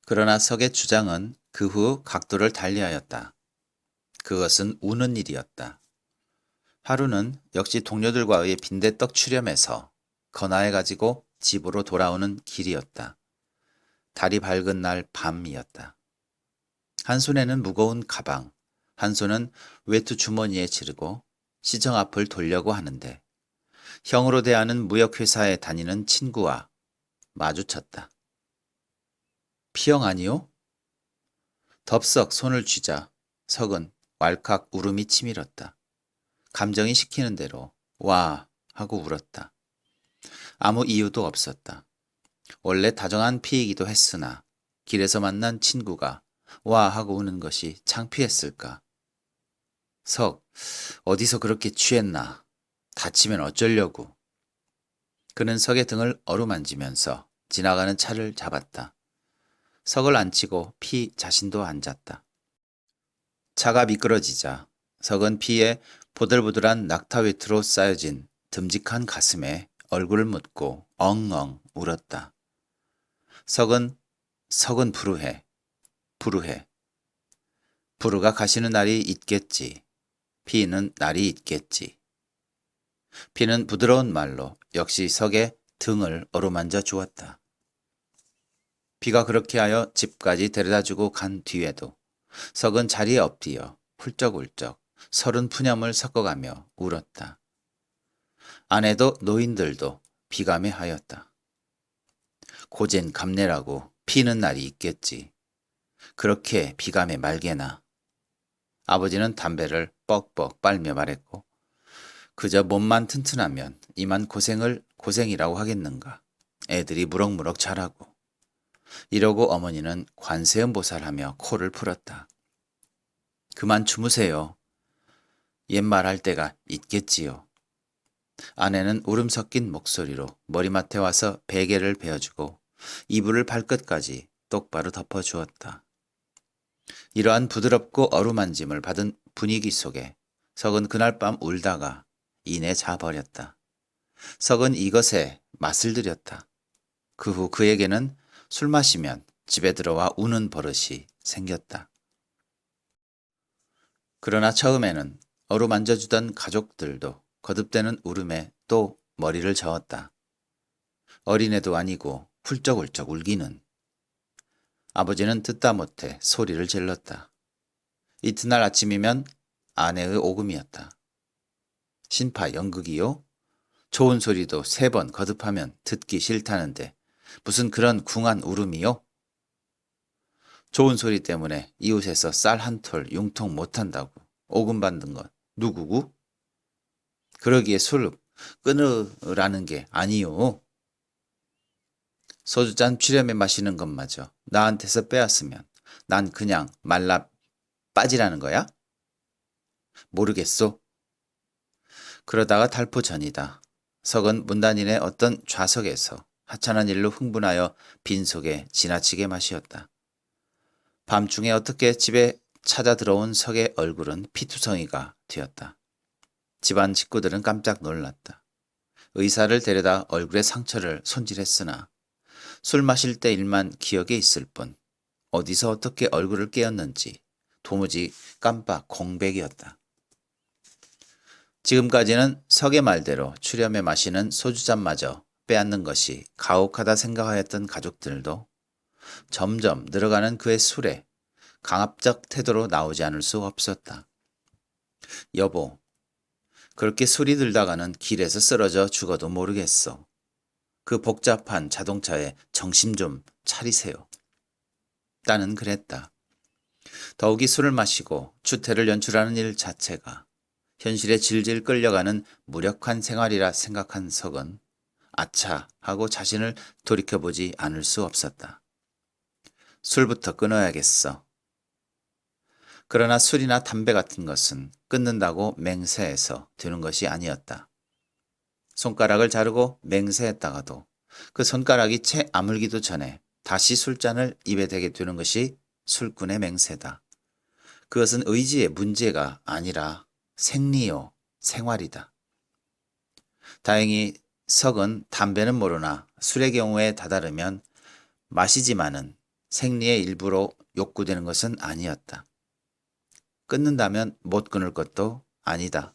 그러나 석의 주장은 그 후 각도를 달리하였다. 그것은 우는 일이었다. 하루는 역시 동료들과 의 빈대떡 추렴해서 건아해가지고 집으로 돌아오는 길이었다. 달이 밝은 날 밤이었다. 한 손에는 무거운 가방, 한 손은 외투 주머니에 지르고 시청 앞을 돌려고 하는데 형으로 대하는 무역회사에 다니는 친구와 마주쳤다. 피형 아니요? 덥석 손을 쥐자 석은 왈칵 울음이 치밀었다. 감정이 시키는 대로 와 하고 울었다. 아무 이유도 없었다. 원래 다정한 피이기도 했으나 길에서 만난 친구가 와 하고 우는 것이 창피했을까. 석, 어디서 그렇게 취했나. 다치면 어쩌려고. 그는 석의 등을 어루만지면서 지나가는 차를 잡았다. 석을 앉히고 피 자신도 앉았다. 차가 미끄러지자 석은 피에 보들보들한 낙타위트로 쌓여진 듬직한 가슴에 얼굴을 묻고 엉엉 울었다. 석은 불우해. 불우해. 부르가 가시는 날이 있겠지. 피는 날이 있겠지. 피는 부드러운 말로 역시 석의 등을 어루만져 주었다. 피가 그렇게 하여 집까지 데려다주고 간 뒤에도 석은 자리에 엎드려 훌쩍훌쩍 서른 푸념을 섞어가며 울었다. 아내도 노인들도 비감해하였다. 고젠 감내라고 피는 날이 있겠지. 그렇게 비감해 말게나. 아버지는 담배를 뻑뻑 빨며 말했고 그저 몸만 튼튼하면 이만 고생이라고 하겠는가. 애들이 무럭무럭 자라고. 이러고 어머니는 관세음보살하며 코를 풀었다. 그만 주무세요. 옛 말할 때가 있겠지요. 아내는 울음 섞인 목소리로 머리맡에 와서 베개를 베어주고 이불을 발끝까지 똑바로 덮어주었다. 이러한 부드럽고 어루만짐을 받은 분위기 속에 석은 그날 밤 울다가 이내 자버렸다. 석은 이것에 맛을 들였다. 그 후 그에게는 술 마시면 집에 들어와 우는 버릇이 생겼다. 그러나 처음에는 어루만져주던 가족들도 거듭되는 울음에 또 머리를 저었다. 어린애도 아니고 훌쩍훌쩍 울기는. 아버지는 듣다 못해 소리를 질렀다. 이튿날 아침이면 아내의 오금이었다. 신파 연극이요? 좋은 소리도 3번 거듭하면 듣기 싫다는데 무슨 그런 궁한 울음이요? 좋은 소리 때문에 이웃에서 쌀 한 톨 융통 못한다고 오금 받는 건 누구고? 그러기에 술 끊으라는 게 아니요. 소주잔 취렴에 마시는 것마저 나한테서 빼앗으면 난 그냥 말라 빠지라는 거야? 모르겠소. 그러다가 달포 전이다. 석은 문단인의 어떤 좌석에서 하찮은 일로 흥분하여 빈속에 지나치게 마시었다. 밤중에 어떻게 집에 찾아 들어온 석의 얼굴은 피투성이가 되었다. 집안 식구들은 깜짝 놀랐다. 의사를 데려다 얼굴에 상처를 손질했으나 술 마실 때 일만 기억에 있을 뿐 어디서 어떻게 얼굴을 깨었는지 도무지 깜빡 공백이었다. 지금까지는 석의 말대로 추렴에 마시는 소주잔마저 빼앗는 것이 가혹하다 생각하였던 가족들도 점점 늘어가는 그의 술에 강압적 태도로 나오지 않을 수 없었다. 여보, 그렇게 술이 들다가는 길에서 쓰러져 죽어도 모르겠어. 그 복잡한 자동차에 정신 좀 차리세요. 딸은 그랬다. 더욱이 술을 마시고 추태를 연출하는 일 자체가 현실에 질질 끌려가는 무력한 생활이라 생각한 석은 아차 하고 자신을 돌이켜보지 않을 수 없었다. 술부터 끊어야겠어. 그러나 술이나 담배 같은 것은 끊는다고 맹세해서 되는 것이 아니었다. 손가락을 자르고 맹세했다가도 그 손가락이 채 아물기도 전에 다시 술잔을 입에 대게 되는 것이 술꾼의 맹세다. 그것은 의지의 문제가 아니라 생리요, 생활이다. 다행히 석은 담배는 모르나 술의 경우에 다다르면 마시지만은 생리의 일부로 욕구되는 것은 아니었다. 끊는다면 못 끊을 것도 아니다.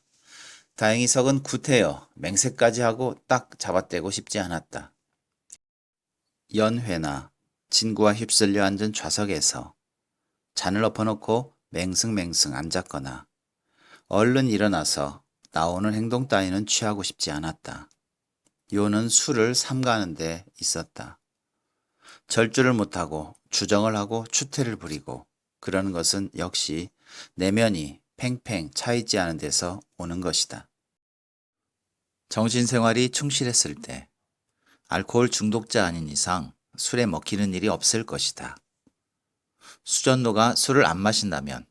다행히 석은 구태여 맹세까지 하고 딱 잡아떼고 싶지 않았다. 연회나 친구와 휩쓸려 앉은 좌석에서 잔을 엎어놓고 맹승맹승 앉았거나 얼른 일어나서 나오는 행동 따위는 취하고 싶지 않았다. 요는 술을 삼가하는 데 있었다. 절주를 못하고 주정을 하고 추태를 부리고 그러는 것은 역시 내면이 팽팽 차있지 않은 데서 오는 것이다. 정신생활이 충실했을 때 알코올 중독자 아닌 이상 술에 먹히는 일이 없을 것이다. 수전노가 술을 안 마신다면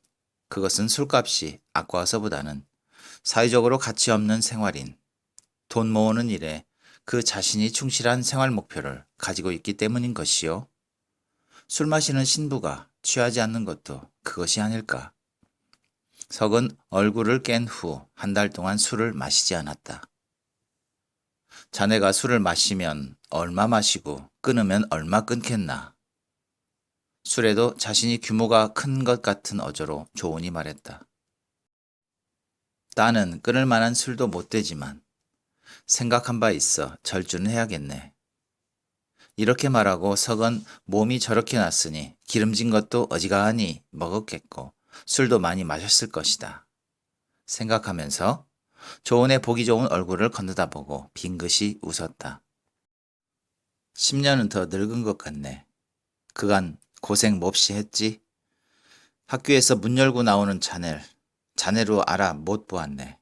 그것은 술값이 아까워서보다는 사회적으로 가치 없는 생활인 돈 모으는 일에 그 자신이 충실한 생활 목표를 가지고 있기 때문인 것이요. 술 마시는 신부가 취하지 않는 것도 그것이 아닐까. 석은 얼굴을 깬 후 한 달 동안 술을 마시지 않았다. 자네가 술을 마시면 얼마 마시고 끊으면 얼마 끊겠나. 술에도 자신이 규모가 큰 것 같은 어조로 조은이 말했다. 나는 끊을 만한 술도 못 되지만 생각한 바 있어 절주는 해야겠네. 이렇게 말하고 석은 몸이 저렇게 났으니 기름진 것도 어지간히 먹었겠고 술도 많이 마셨을 것이다. 생각하면서 조은의 보기 좋은 얼굴을 건너다보고 빙긋이 웃었다. 10년은 더 늙은 것 같네. 그간 고생 몹시 했지. 학교에서 문 열고 나오는 자네로 알아 못 보았네.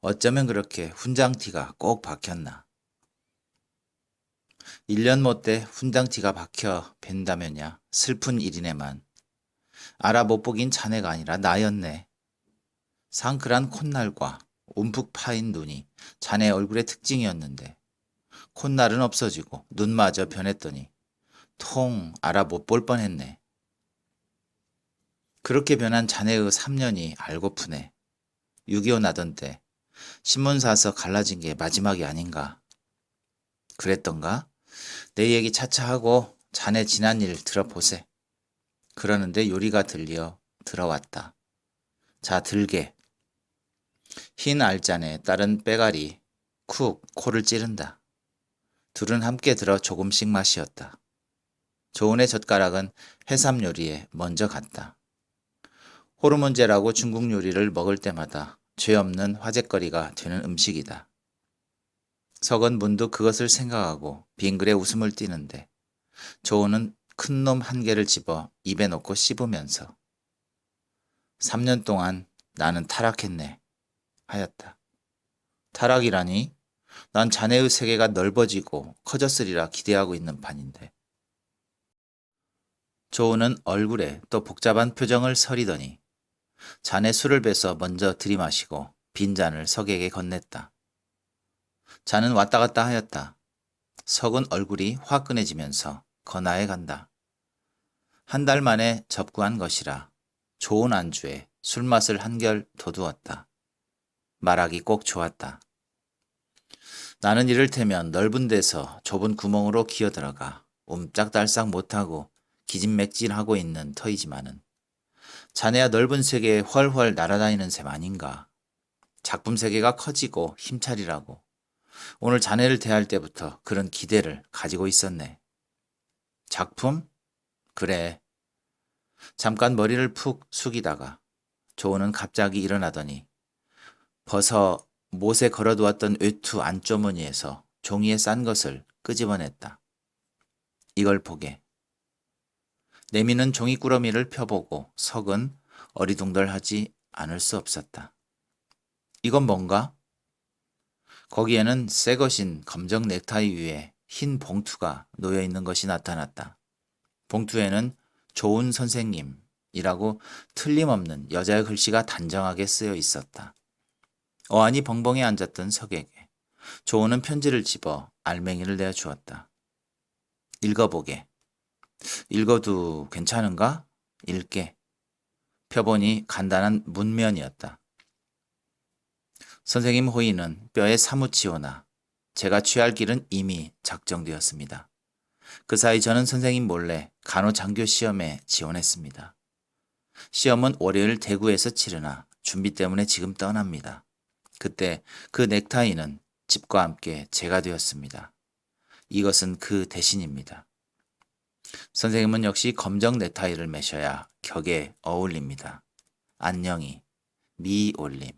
어쩌면 그렇게 훈장티가 꼭 박혔나. 1년 못돼 훈장티가 박혀 뵌다면야 슬픈 일이네만. 알아 못 보긴 자네가 아니라 나였네. 상클한 콧날과 움푹 파인 눈이 자네 얼굴의 특징이었는데 콧날은 없어지고 눈마저 변했더니 통 알아 못 볼 뻔했네. 그렇게 변한 자네의 3년이 알고프네. 6.25 나던 때 신문 사서 갈라진 게 마지막이 아닌가. 그랬던가? 내 얘기 차차 하고 자네 지난 일 들어보세. 그러는데 요리가 들려 들어왔다. 자, 들게. 흰 알잔에 따른 빼가리 쿡 코를 찌른다. 둘은 함께 들어 조금씩 마시었다. 조은의 젓가락은 해삼 요리에 먼저 갔다. 호르몬제라고 중국 요리를 먹을 때마다 죄 없는 화제거리가 되는 음식이다. 석은 문득 그것을 생각하고 빙그레 웃음을 띠는데 조은은 큰 놈 한 개를 집어 입에 넣고 씹으면서 3년 동안 나는 타락했네 하였다. 타락이라니? 난 자네의 세계가 넓어지고 커졌으리라 기대하고 있는 판인데. 조은은 얼굴에 또 복잡한 표정을 서리더니 잔에 술을 베서 먼저 들이마시고 빈잔을 석에게 건넸다. 잔은 왔다 갔다 하였다. 석은 얼굴이 화끈해지면서 건아해 간다. 한 달 만에 접구한 것이라 좋은 안주에 술맛을 한결 돋우었다. 말하기 꼭 좋았다. 나는 이를테면 넓은 데서 좁은 구멍으로 기어들어가 옴짝달싹 못하고 기진맥진하고 있는 터이지만은 자네야 넓은 세계에 훨훨 날아다니는 셈 아닌가. 작품 세계가 커지고 힘차리라고. 오늘 자네를 대할 때부터 그런 기대를 가지고 있었네. 작품? 그래. 잠깐 머리를 푹 숙이다가 조은은 갑자기 일어나더니 벗어 못에 걸어두었던 외투 안조무니에서 종이에 싼 것을 끄집어냈다. 이걸 보게. 내미는 종이꾸러미를 펴보고 석은 어리둥절하지 않을 수 없었다. 이건 뭔가? 거기에는 새 것인 검정 넥타이 위에 흰 봉투가 놓여 있는 것이 나타났다. 봉투에는 조은 선생님이라고 틀림없는 여자의 글씨가 단정하게 쓰여 있었다. 어안이 벙벙해 앉았던 석에게 조은은 편지를 집어 알맹이를 내어 주었다. 읽어보게. 읽어도 괜찮은가? 읽게. 펴보니 간단한 문면이었다. 선생님 호의는 뼈에 사무치 오나 제가 취할 길은 이미 작정되었습니다. 그 사이 저는 선생님 몰래 간호장교 시험에 지원했습니다. 시험은 월요일 대구에서 치르나 준비 때문에 지금 떠납니다. 그때 그 넥타이는 집과 함께 제가 되었습니다. 이것은 그 대신입니다. 선생님은 역시 검정 넥타이를 매셔야 격에 어울립니다. 안녕히 미올림.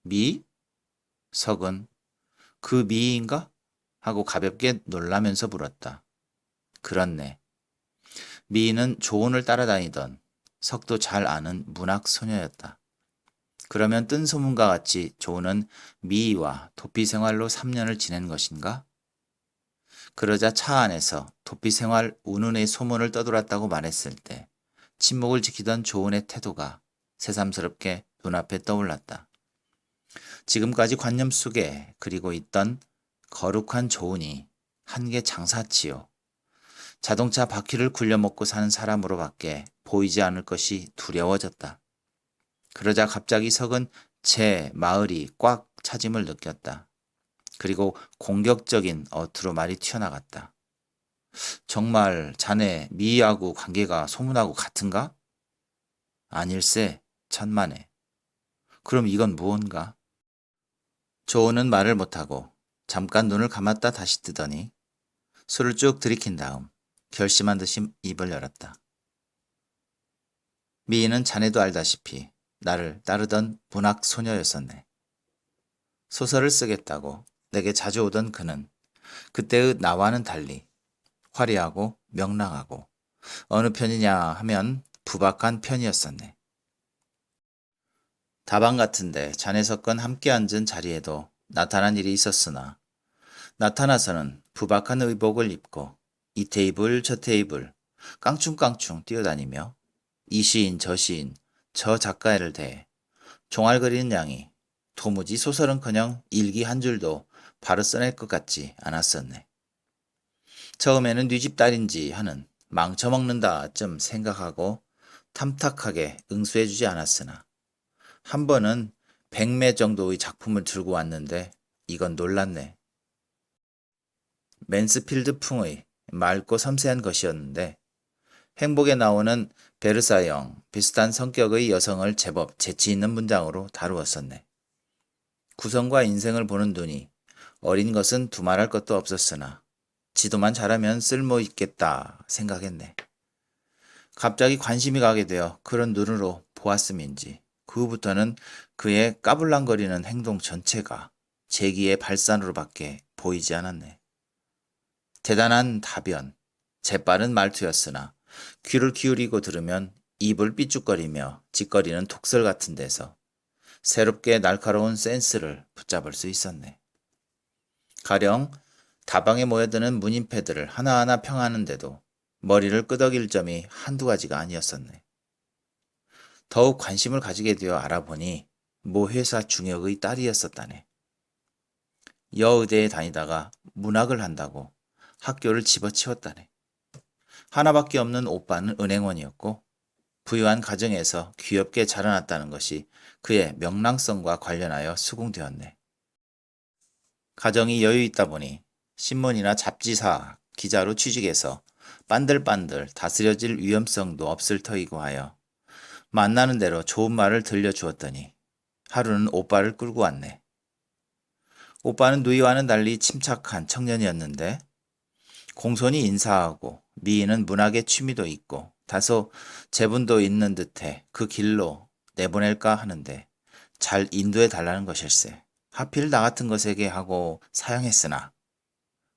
미? 석은 그 미인가? 하고 가볍게 놀라면서 물었다. 그렇네. 미인은 조은을 따라다니던 석도 잘 아는 문학 소녀였다. 그러면 뜬 소문과 같이 조은은 미희와 도피 생활로 3년을 지낸 것인가? 그러자 차 안에서 도피 생활 운운의 소문을 떠돌았다고 말했을 때 침묵을 지키던 조은의 태도가 새삼스럽게 눈앞에 떠올랐다. 지금까지 관념 속에 그리고 있던 거룩한 조은이 한계 장사치요. 자동차 바퀴를 굴려먹고 사는 사람으로밖에 보이지 않을 것이 두려워졌다. 그러자 갑자기 석은 제 마을이 꽉 차짐을 느꼈다. 그리고 공격적인 어투로 말이 튀어나갔다. 정말 자네 미희하고 관계가 소문하고 같은가? 아닐세, 천만에. 그럼 이건 무언가? 조은은 말을 못하고 잠깐 눈을 감았다 다시 뜨더니 술을 쭉 들이킨 다음 결심한 듯이 입을 열었다. 미희는 자네도 알다시피 나를 따르던 문학 소녀였었네. 소설을 쓰겠다고 내게 자주 오던 그는 그때의 나와는 달리 화려하고 명랑하고 어느 편이냐 하면 부박한 편이었었네. 다방 같은데 자네 석건 함께 앉은 자리에도 나타난 일이 있었으나 나타나서는 부박한 의복을 입고 이 테이블 저 테이블 깡충깡충 뛰어다니며 이 시인 저 시인 저 작가를 대해 종알 그리는 양이 도무지 소설은커녕 일기 한 줄도 바로 써낼 것 같지 않았었네. 처음에는 네 집 딸인지 하는 망쳐먹는다쯤 생각하고 탐탁하게 응수해주지 않았으나 한 번은 100매 정도의 작품을 들고 왔는데 이건 놀랐네. 맨스필드풍의 맑고 섬세한 것이었는데 행복에 나오는 베르사유형 비슷한 성격의 여성을 제법 재치 있는 문장으로 다루었었네. 구성과 인생을 보는 눈이 어린 것은 두말할 것도 없었으나 지도만 잘하면 쓸모 있겠다 생각했네. 갑자기 관심이 가게 되어 그런 눈으로 보았음인지 그 후부터는 그의 까불랑거리는 행동 전체가 재기의 발산으로밖에 보이지 않았네. 대단한 다변, 재빠른 말투였으나 귀를 기울이고 들으면 입을 삐죽거리며 짓거리는 독설 같은 데서 새롭게 날카로운 센스를 붙잡을 수 있었네. 가령 다방에 모여드는 문인패들을 하나하나 평하는데도 머리를 끄덕일 점이 한두 가지가 아니었었네. 더욱 관심을 가지게 되어 알아보니 모 회사 중역의 딸이었었다네. 여의대에 다니다가 문학을 한다고 학교를 집어치웠다네. 하나밖에 없는 오빠는 은행원이었고 부유한 가정에서 귀엽게 자라났다는 것이 그의 명랑성과 관련하여 수긍되었네. 가정이 여유 있다 보니 신문이나 잡지사 기자로 취직해서 빤들빤들 다스려질 위험성도 없을 터이고 하여 만나는 대로 좋은 말을 들려주었더니 하루는 오빠를 끌고 왔네. 오빠는 누이와는 달리 침착한 청년이었는데 공손히 인사하고 미인은 문학에 취미도 있고 다소 재분도 있는 듯해 그 길로 내보낼까 하는데 잘 인도해 달라는 것일세. 하필 나 같은 것에게 하고 사양했으나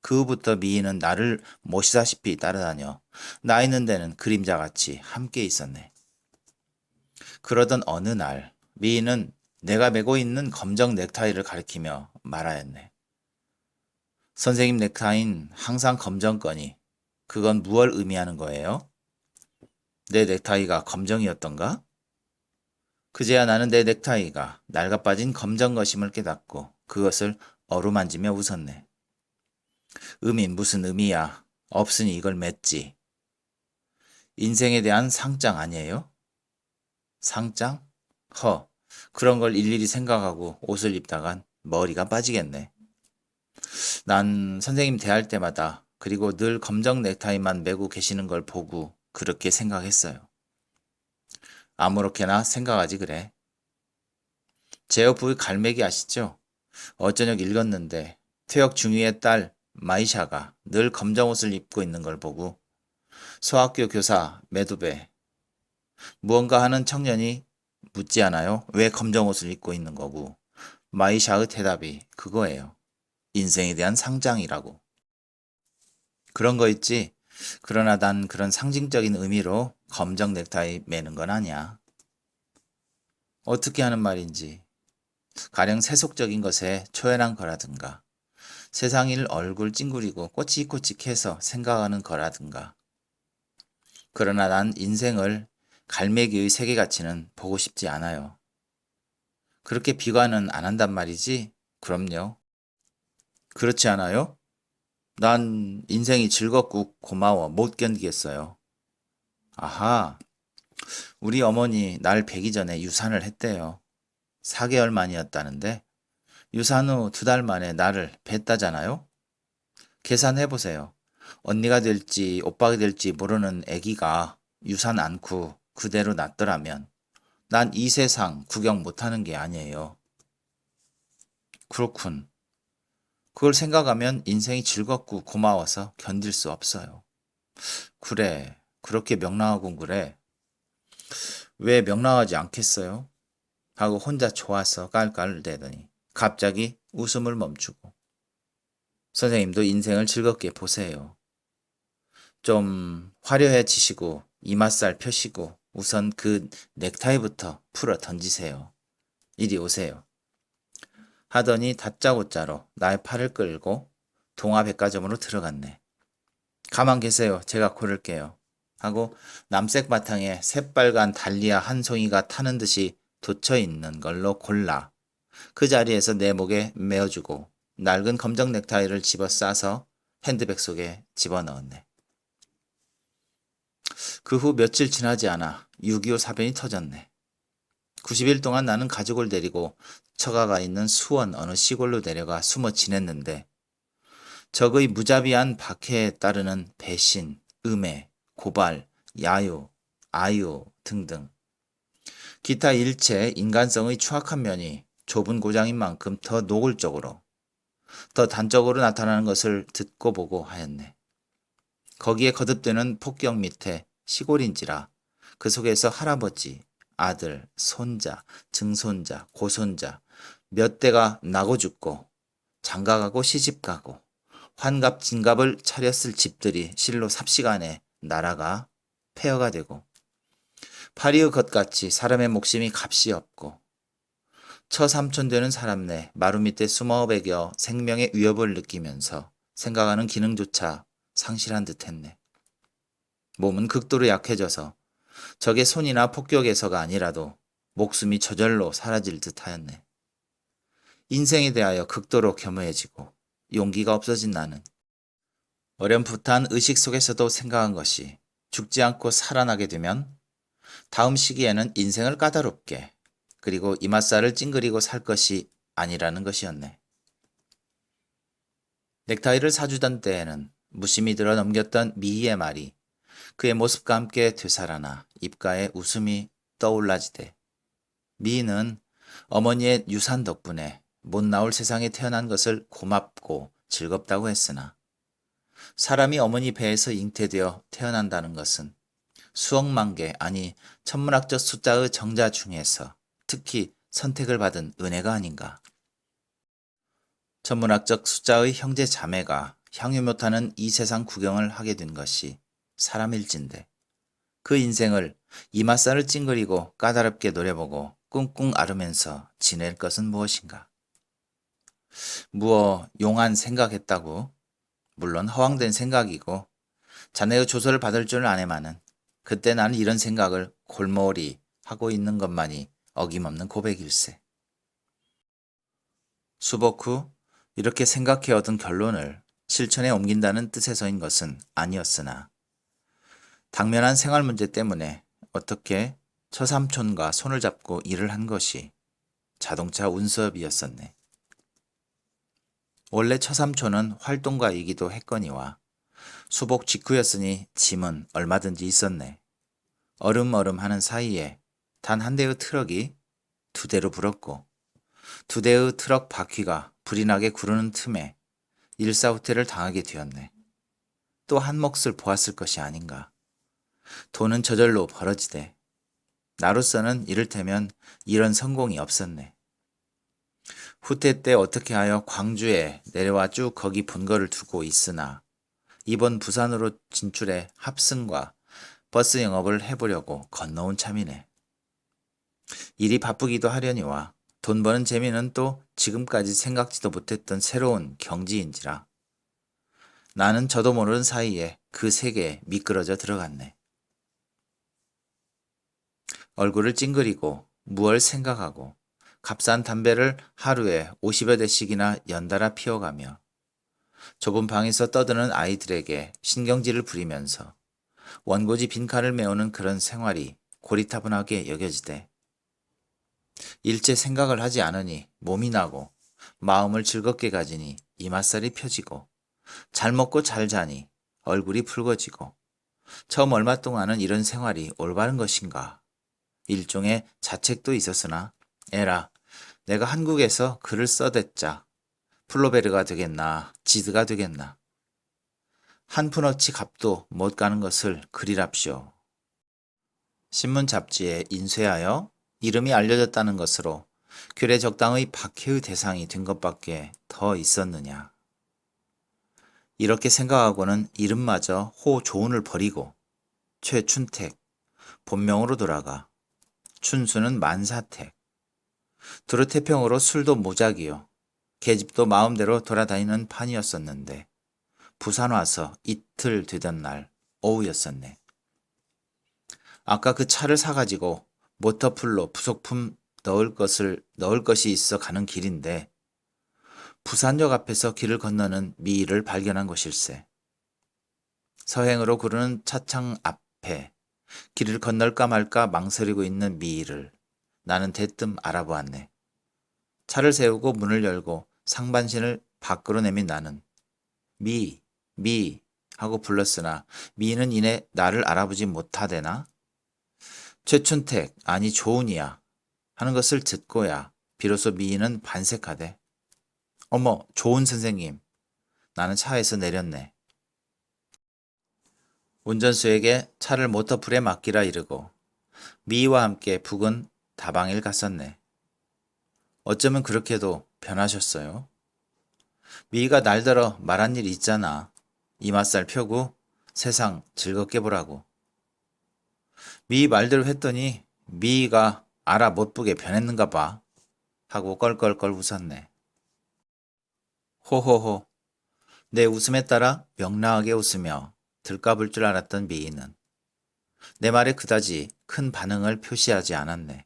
그 후부터 미인은 나를 모시다시피 따라다녀 나 있는 데는 그림자같이 함께 있었네. 그러던 어느 날 미인은 내가 메고 있는 검정 넥타이를 가리키며 말하였네. 선생님 넥타이는 항상 검정 거니 그건 무얼 의미하는 거예요? 내 넥타이가 검정이었던가? 그제야 나는 내 넥타이가 낡아빠진 검정 것임을 깨닫고 그것을 어루만지며 웃었네. 의미 무슨 의미야. 없으니 이걸 맸지. 인생에 대한 상장 아니에요? 상장? 그런 걸 일일이 생각하고 옷을 입다간 머리가 빠지겠네. 난 선생님 대할 때마다 그리고 늘 검정 넥타이만 메고 계시는 걸 보고 그렇게 생각했어요. 아무렇게나 생각하지 그래. 제어 부의 갈매기 아시죠? 어저녁 읽었는데 퇴역 중위의 딸 마이샤가 늘 검정 옷을 입고 있는 걸 보고 소학교 교사 메두베 무언가 하는 청년이 묻지 않아요? 왜 검정 옷을 입고 있는 거고 마이샤의 대답이 그거예요. 인생에 대한 상장이라고. 그런 거 있지? 그러나 난 그런 상징적인 의미로 검정 넥타이 매는 건 아니야. 어떻게 하는 말인지. 가령 세속적인 것에 초연한 거라든가 세상일 얼굴 찡그리고 꼬치꼬치해서 생각하는 거라든가. 그러나 난 인생을 갈매기의 세계같이는 보고 싶지 않아요. 그렇게 비관은 안 한단 말이지? 그럼요. 그렇지 않아요? 난 인생이 즐겁고 고마워 못 견디겠어요. 아하, 우리 어머니 날 뵈기 전에 유산을 했대요. 4개월 만이었다는데 유산 후 2달 만에 나를 뵀다잖아요? 계산해보세요. 언니가 될지 오빠가 될지 모르는 아기가 유산 않고 그대로 낳더라면 난 이 세상 구경 못하는 게 아니에요. 그렇군. 그걸 생각하면 인생이 즐겁고 고마워서 견딜 수 없어요. 그래, 그렇게 명랑하군 그래. 왜 명랑하지 않겠어요? 하고 혼자 좋아서 깔깔대더니 갑자기 웃음을 멈추고 선생님도 인생을 즐겁게 보세요. 좀 화려해지시고 이맛살 펴시고 우선 그 넥타이부터 풀어 던지세요. 이리 오세요. 하더니 다짜고짜로 나의 팔을 끌고 동화백화점으로 들어갔네. 가만 계세요. 제가 고를게요. 하고 남색 바탕에 새빨간 달리아 한 송이가 타는 듯이 돋쳐 있는 걸로 골라 그 자리에서 내 목에 메어주고 낡은 검정 넥타이를 집어 싸서 핸드백 속에 집어넣었네. 그 후 며칠 지나지 않아 6.25 사변이 터졌네. 90일 동안 나는 가족을 데리고 처가가 있는 수원 어느 시골로 내려가 숨어 지냈는데 적의 무자비한 박해에 따르는 배신, 음해, 고발, 야유, 아유 등등 기타 일체 인간성의 추악한 면이 좁은 고장인 만큼 더 노골적으로 더 단적으로 나타나는 것을 듣고 보고 하였네. 거기에 거듭되는 폭격 밑에 시골인지라 그 속에서 할아버지, 아들, 손자, 증손자, 고손자 몇 대가 나고 죽고 장가가고 시집가고 환갑 진갑을 차렸을 집들이 실로 삽시간에 나라가 폐허가 되고 파리의 것같이 사람의 목숨이 값이 없고 처삼촌 되는 사람네 마루 밑에 숨어 배겨 생명의 위협을 느끼면서 생각하는 기능조차 상실한 듯했네. 몸은 극도로 약해져서 적의 손이나 폭격에서가 아니라도 목숨이 저절로 사라질 듯하였네. 인생에 대하여 극도로 겸허해지고 용기가 없어진 나는 어렴풋한 의식 속에서도 생각한 것이 죽지 않고 살아나게 되면 다음 시기에는 인생을 까다롭게 그리고 이맛살을 찡그리고 살 것이 아니라는 것이었네. 넥타이를 사주던 때에는 무심히 들어 넘겼던 미희의 말이 그의 모습과 함께 되살아나 입가에 웃음이 떠올라지되 미희는 어머니의 유산 덕분에 못 나올 세상에 태어난 것을 고맙고 즐겁다고 했으나 사람이 어머니 배에서 잉태되어 태어난다는 것은 수억만 개 아니 천문학적 숫자의 정자 중에서 특히 선택을 받은 은혜가 아닌가. 천문학적 숫자의 형제 자매가 향유 못하는 이 세상 구경을 하게 된 것이 사람일진데 그 인생을 이맛살을 찡그리고 까다롭게 노려보고 꿍꿍 앓으면서 지낼 것은 무엇인가. 무어 용한 생각했다고? 물론 허황된 생각이고 자네의 조서를 받을 줄 아네마는 그때 나는 이런 생각을 골머리 하고 있는 것만이 어김없는 고백일세. 수복 후 이렇게 생각해 얻은 결론을 실천에 옮긴다는 뜻에서인 것은 아니었으나 당면한 생활 문제 때문에 어떻게 처삼촌과 손을 잡고 일을 한 것이 자동차 운수업이었었네. 원래 처삼촌은 활동가이기도 했거니와 수복 직후였으니 짐은 얼마든지 있었네. 얼음얼음 하는 사이에 단 한 대의 트럭이 두 대로 불었고 두 대의 트럭 바퀴가 불이 나게 구르는 틈에 일사후퇴를 당하게 되었네. 또 한 몫을 보았을 것이 아닌가. 돈은 저절로 벌어지되 나로서는 이를테면 이런 성공이 없었네. 후퇴 때 어떻게 하여 광주에 내려와 쭉 거기 본거를 두고 있으나 이번 부산으로 진출해 합승과 버스 영업을 해보려고 건너온 참이네. 일이 바쁘기도 하려니와 돈 버는 재미는 또 지금까지 생각지도 못했던 새로운 경지인지라 나는 저도 모르는 사이에 그 세계에 미끄러져 들어갔네. 얼굴을 찡그리고 무얼 생각하고 값싼 담배를 하루에 50여 대씩이나 연달아 피워가며 좁은 방에서 떠드는 아이들에게 신경질을 부리면서 원고지 빈칸을 메우는 그런 생활이 고리타분하게 여겨지되 일체 생각을 하지 않으니 몸이 나고 마음을 즐겁게 가지니 이맛살이 펴지고 잘 먹고 잘 자니 얼굴이 붉어지고 처음 얼마 동안은 이런 생활이 올바른 것인가. 일종의 자책도 있었으나 에라 내가 한국에서 글을 써댔자 플로베르가 되겠나 지드가 되겠나. 한 푼어치 값도 못 가는 것을 그리랍시오. 신문 잡지에 인쇄하여 이름이 알려졌다는 것으로 규례 적당의 박해의 대상이 된 것밖에 더 있었느냐. 이렇게 생각하고는 이름마저 호조은을 버리고 최춘택, 본명으로 돌아가 춘수는 만사택, 두루태평으로 술도 모작이요 계집도 마음대로 돌아다니는 판이었었는데 부산 와서 이틀 되던 날 오후였었네. 아까 그 차를 사가지고 모터풀로 부속품 넣을 것이 있어 가는 길인데 부산역 앞에서 길을 건너는 미희를 발견한 것일세. 서행으로 구르는 차창 앞에 길을 건널까 말까 망설이고 있는 미희를 나는 대뜸 알아보았네. 차를 세우고 문을 열고 상반신을 밖으로 내민 나는 미 하고 불렀으나 미희는 이내 나를 알아보지 못하대나? 최춘택 아니 조은이야 하는 것을 듣고야 비로소 미희는 반색하되 어머 조은 선생님. 나는 차에서 내렸네. 운전수에게 차를 모터풀에 맡기라 이르고 미희와 함께 북은 다방일 갔었네. 어쩌면 그렇게도 변하셨어요? 미희가 날더러 말한 일 있잖아. 이맛살 펴고 세상 즐겁게 보라고. 미희 말대로 했더니 미희가 알아 못보게 변했는가 봐 하고 껄껄껄 웃었네. 호호호. 내 웃음에 따라 명랑하게 웃으며 들까불 줄 알았던 미희는 내 말에 그다지 큰 반응을 표시하지 않았네.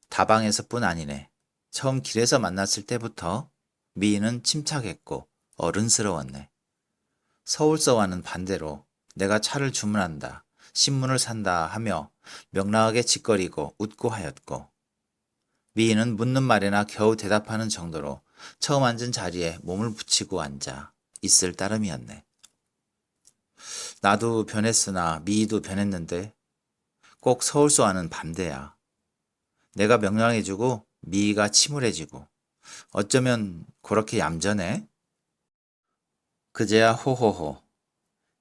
다방에서뿐 아니네. 처음 길에서 만났을 때부터 미희는 침착했고 어른스러웠네. 서울서와는 반대로 내가 차를 주문한다, 신문을 산다 하며 명랑하게 짓거리고 웃고 하였고 미희는 묻는 말에나 겨우 대답하는 정도로 처음 앉은 자리에 몸을 붙이고 앉아 있을 따름이었네. 나도 변했으나 미희도 변했는데 꼭 서울서와는 반대야. 내가 명랑해지고 미희가 침울해지고 어쩌면 그렇게 얌전해? 그제야 호호호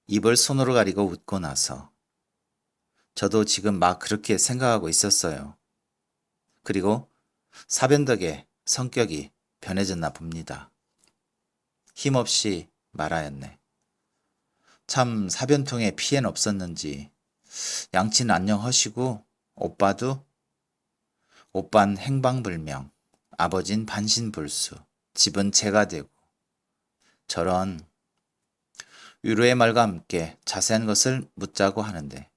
입을 손으로 가리고 웃고 나서 저도 지금 막 그렇게 생각하고 있었어요. 그리고 사변덕의 성격이 변해졌나 봅니다. 힘없이 말하였네. 참 사변통에 피해는 없었는지 양치는 안녕하시고 오빤 행방불명, 아버진 반신불수, 집은 재가 되고 저런 위로의 말과 함께 자세한 것을 묻자고 하는데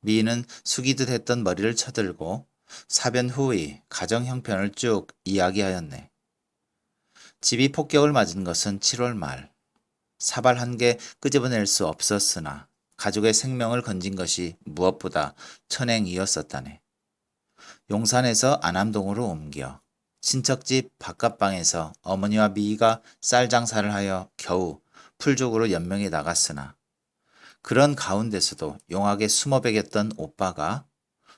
미희는 숙이듯 했던 머리를 쳐들고 사변 후의 가정 형편을 쭉 이야기하였네. 집이 폭격을 맞은 것은 7월 말. 사발 한 개 끄집어낼 수 없었으나 가족의 생명을 건진 것이 무엇보다 천행이었었다네. 용산에서 안암동으로 옮겨 친척집 바깥방에서 어머니와 미희가 쌀 장사를 하여 겨우 풀족으로 연명해 나갔으나 그런 가운데서도 용하게 숨어 베겼던 오빠가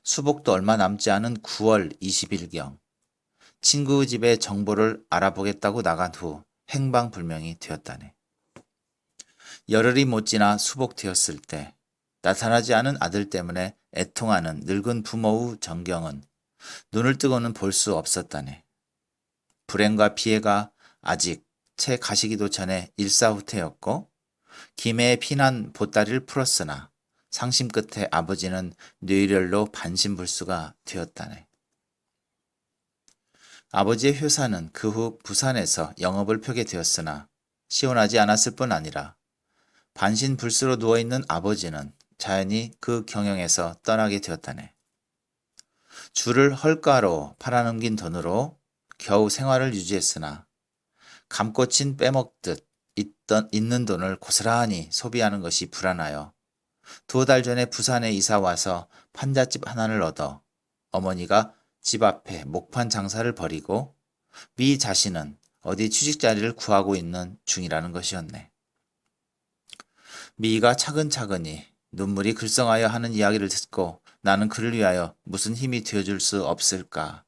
수복도 얼마 남지 않은 9월 20일경 친구 집의 정보를 알아보겠다고 나간 후 행방불명이 되었다네. 열흘이 못 지나 수복되었을 때 나타나지 않은 아들 때문에 애통하는 늙은 부모의 정경은 눈을 뜨고는 볼 수 없었다네. 불행과 피해가 아직 채 가시기도 전에 일사후퇴였고 김해의 피난 보따리를 풀었으나 상심 끝에 아버지는 뇌혈로 반신불수가 되었다네. 아버지의 회사는 그 후 부산에서 영업을 펴게 되었으나 시원하지 않았을 뿐 아니라 반신불수로 누워있는 아버지는 자연히 그 경영에서 떠나게 되었다네. 주를 헐가로 팔아넘긴 돈으로 겨우 생활을 유지했으나 감꽃인 빼먹듯 있는 돈을 고스란히 소비하는 것이 불안하여 2달 전에 부산에 이사 와서 판잣집 하나를 얻어 어머니가 집 앞에 목판 장사를 벌이고 미 자신은 어디 취직자리를 구하고 있는 중이라는 것이었네. 미가 차근차근히 눈물이 글썽하여 하는 이야기를 듣고 나는 그를 위하여 무슨 힘이 되어줄 수 없을까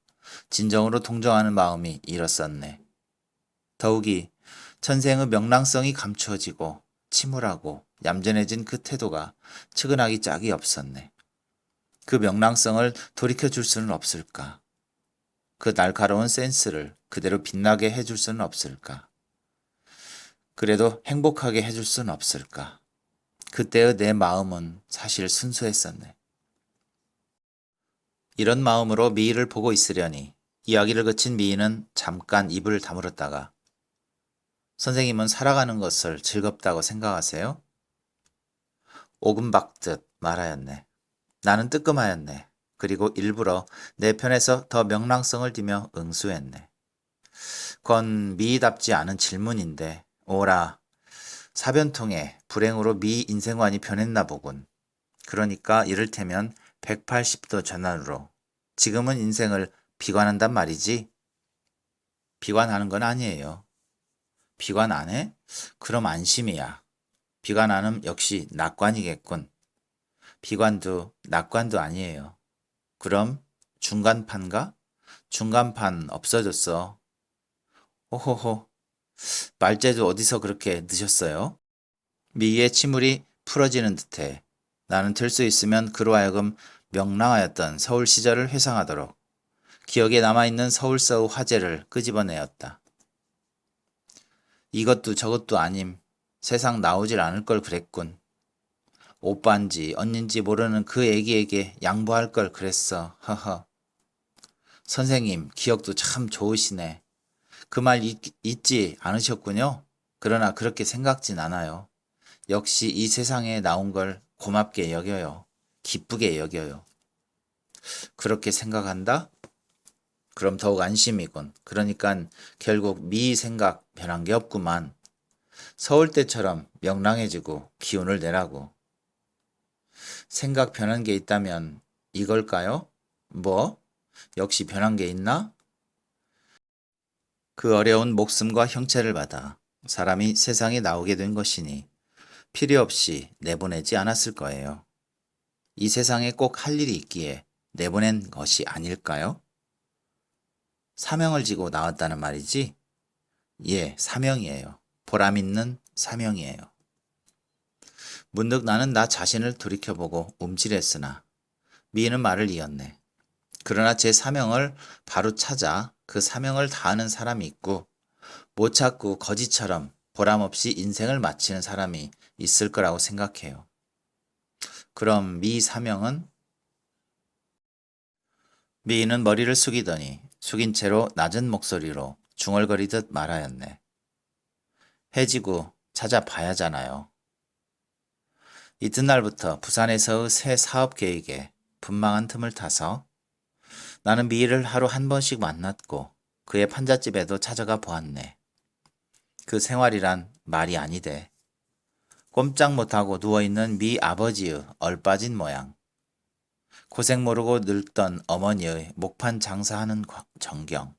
진정으로 동정하는 마음이 일었었네. 더욱이 천생의 명랑성이 감추어지고 침울하고 얌전해진 그 태도가 측은하기 짝이 없었네. 그 명랑성을 돌이켜줄 수는 없을까? 그 날카로운 센스를 그대로 빛나게 해줄 수는 없을까? 그래도 행복하게 해줄 수는 없을까? 그때의 내 마음은 사실 순수했었네. 이런 마음으로 미희를 보고 있으려니 이야기를 그친 미희는 잠깐 입을 다물었다가 선생님은 살아가는 것을 즐겁다고 생각하세요? 오금박듯 말하였네. 나는 뜨끔하였네. 그리고 일부러 내 편에서 더 명랑성을 띠며 응수했네. 그건 미희답지 않은 질문인데 오라 사변통에 불행으로 미 인생관이 변했나 보군. 그러니까 이를테면 180도 전환으로 지금은 인생을 비관한단 말이지? 비관하는 건 아니에요. 비관 안 해? 그럼 안심이야. 비관 안 하면 역시 낙관이겠군. 비관도 낙관도 아니에요. 그럼 중간판가? 중간판 없어졌어. 호호호. 말재주 어디서 그렇게 늦었어요? 미희의 침울이 풀어지는 듯해 나는 될 수 있으면 그로 하여금 명랑하였던 서울 시절을 회상하도록 기억에 남아있는 서울서의 화제를 끄집어내었다. 이것도 저것도 아님 세상 나오질 않을 걸 그랬군. 오빠인지 언닌지 모르는 그 애기에게 양보할 걸 그랬어. 허허. 선생님 기억도 참 좋으시네. 그 말 잊지 않으셨군요. 그러나 그렇게 생각진 않아요. 역시 이 세상에 나온 걸 고맙게 여겨요. 기쁘게 여겨요. 그렇게 생각한다? 그럼 더욱 안심이군. 그러니까 결국 미 생각 변한 게 없구만. 서울 때처럼 명랑해지고 기운을 내라고. 생각 변한 게 있다면 이걸까요? 뭐? 역시 변한 게 있나? 그 어려운 목숨과 형체를 받아 사람이 세상에 나오게 된 것이니 필요 없이 내보내지 않았을 거예요. 이 세상에 꼭 할 일이 있기에 내보낸 것이 아닐까요? 사명을 지고 나왔다는 말이지? 예, 사명이에요. 보람 있는 사명이에요. 문득 나는 나 자신을 돌이켜보고 움찔했으나 미희는 말을 이었네. 그러나 제 사명을 바로 찾아 그 사명을 다하는 사람이 있고 못 찾고 거지처럼 보람없이 인생을 마치는 사람이 있을 거라고 생각해요. 그럼 미 사명은? 미희는 머리를 숙이더니 숙인 채로 낮은 목소리로 중얼거리듯 말하였네. 해지고 찾아봐야잖아요. 이튿날부터 부산에서의 새 사업 계획에 분망한 틈을 타서 나는 미희를 하루 한 번씩 만났고 그의 판잣집에도 찾아가 보았네. 그 생활이란 말이 아니대. 꼼짝 못하고 누워있는 미 아버지의 얼빠진 모양. 고생 모르고 늙던 어머니의 목판 장사하는 정경.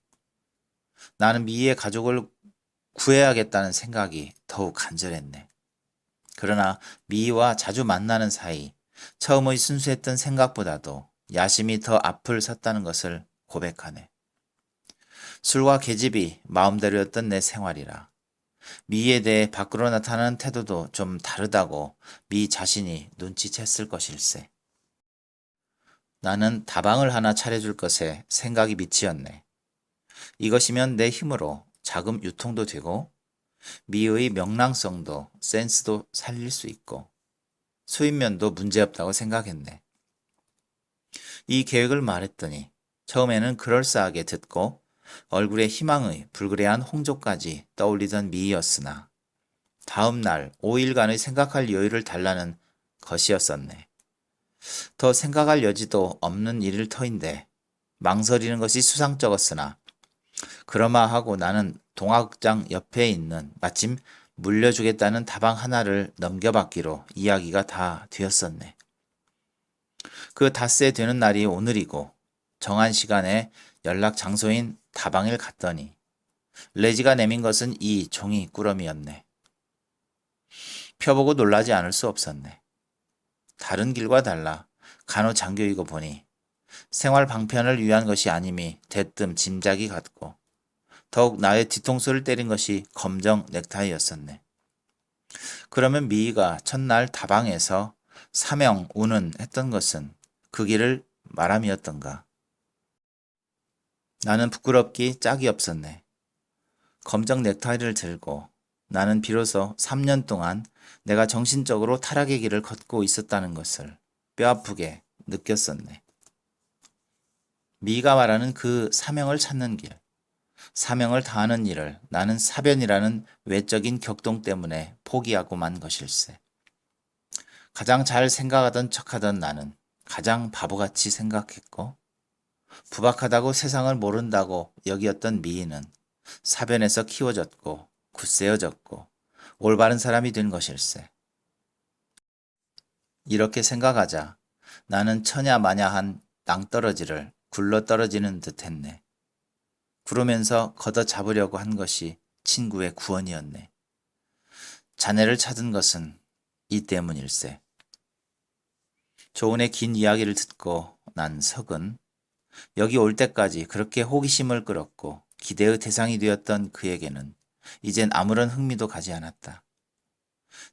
나는 미희의 가족을 구해야겠다는 생각이 더욱 간절했네. 그러나 미희와 자주 만나는 사이 처음의 순수했던 생각보다도 야심이 더 앞을 섰다는 것을 고백하네. 술과 계집이 마음대로였던 내 생활이라 미희에 대해 밖으로 나타나는 태도도 좀 다르다고 미 자신이 눈치챘을 것일세. 나는 다방을 하나 차려줄 것에 생각이 미치었네. 이것이면 내 힘으로 자금 유통도 되고 미의 명랑성도 센스도 살릴 수 있고 수입면도 문제없다고 생각했네. 이 계획을 말했더니 처음에는 그럴싸하게 듣고 얼굴에 희망의 불그레한 홍조까지 떠올리던 미이였으나 다음 날 5일간의 생각할 여유를 달라는 것이었었네. 더 생각할 여지도 없는 일일 터인데 망설이는 것이 수상쩍었으나 그러마하고 나는 동화극장 옆에 있는 마침 물려주겠다는 다방 하나를 넘겨받기로 이야기가 다 되었었네. 그 닷새 되는 날이 오늘이고 정한 시간에 연락 장소인 다방을 갔더니 레지가 내민 것은 이 종이 꾸러미였네. 펴보고 놀라지 않을 수 없었네. 다른 길과 달라 간호 장교이고 보니 생활 방편을 위한 것이 아님이 대뜸 짐작이 갔고 더욱 나의 뒤통수를 때린 것이 검정 넥타이였었네. 그러면 미희가 첫날 다방에서 사명 우는 했던 것은 그 길을 말함이었던가. 나는 부끄럽기 짝이 없었네. 검정 넥타이를 들고 나는 비로소 3년 동안 내가 정신적으로 타락의 길을 걷고 있었다는 것을 뼈아프게 느꼈었네. 미가 말하는 그 사명을 찾는 길, 사명을 다하는 일을 나는 사변이라는 외적인 격동 때문에 포기하고 만 것일세. 가장 잘 생각하던 척하던 나는 가장 바보같이 생각했고 부박하다고 세상을 모른다고 여기었던 미희는 사변에서 키워졌고 굳세어졌고 올바른 사람이 된 것일세. 이렇게 생각하자 나는 처냐마냐한 낭떠러지를 굴러떨어지는 듯했네. 그러면서 걷어잡으려고 한 것이 친구의 구원이었네. 자네를 찾은 것은 이 때문일세. 조은의 긴 이야기를 듣고 난 석은 여기 올 때까지 그렇게 호기심을 끌었고 기대의 대상이 되었던 그에게는 이젠 아무런 흥미도 가지 않았다.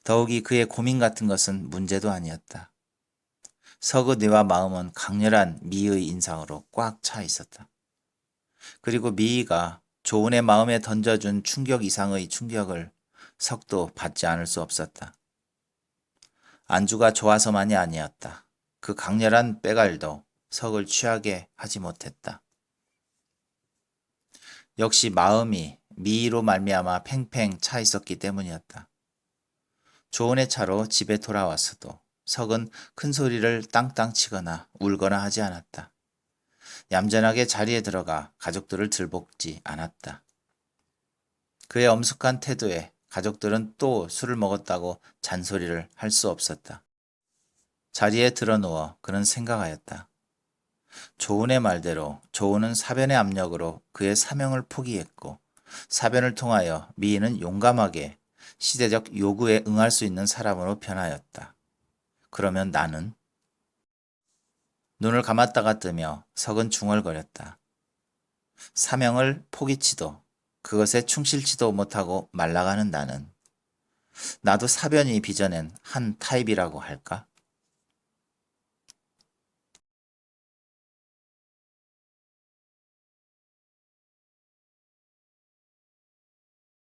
더욱이 그의 고민 같은 것은 문제도 아니었다. 석의 뇌와 마음은 강렬한 미의 인상으로 꽉 차 있었다. 그리고 미희가 조은의 마음에 던져준 충격 이상의 충격을 석도 받지 않을 수 없었다. 안주가 좋아서만이 아니었다. 그 강렬한 빼갈도 석을 취하게 하지 못했다. 역시 마음이 미희로 말미암아 팽팽 차 있었기 때문이었다. 조은의 차로 집에 돌아왔어도 석은 큰 소리를 땅땅 치거나 울거나 하지 않았다. 얌전하게 자리에 들어가 가족들을 들볶지 않았다. 그의 엄숙한 태도에 가족들은 또 술을 먹었다고 잔소리를 할 수 없었다. 자리에 드러누워 그는 생각하였다. 조은의 말대로 조은은 사변의 압력으로 그의 사명을 포기했고 사변을 통하여 미희는 용감하게 시대적 요구에 응할 수 있는 사람으로 변하였다. 그러면 나는? 눈을 감았다가 뜨며 석은 중얼거렸다. 사명을 포기치도 그것에 충실치도 못하고 말라가는 나는 나도 사변이 빚어낸 한 타입이라고 할까?